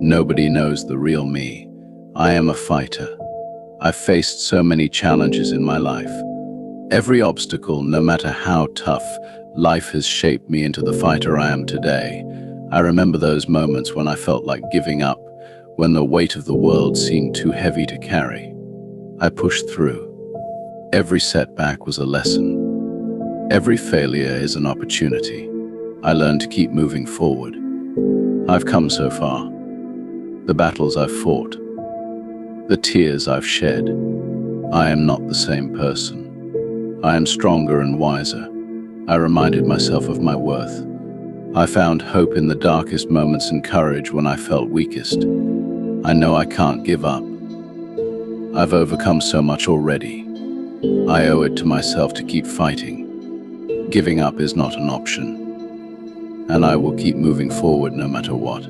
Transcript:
Nobody knows the real me. I am a fighter. I've faced so many challenges in my life. Every obstacle, no matter how tough, life has shaped me into the fighter I am today. I remember those moments when I felt like giving up, when the weight of the world seemed too heavy to carry. I pushed through. Every setback was a lesson. Every failure is an opportunity. I learned to keep moving forward. I've come so far. The battles I've fought, the tears I've shed. I am not the same person. I am stronger and wiser. I reminded myself of my worth. I found hope in the darkest moments and courage when I felt weakest. I know I can't give up. I've overcome so much already. I owe it to myself to keep fighting. Giving up is not an option. And I will keep moving forward no matter what.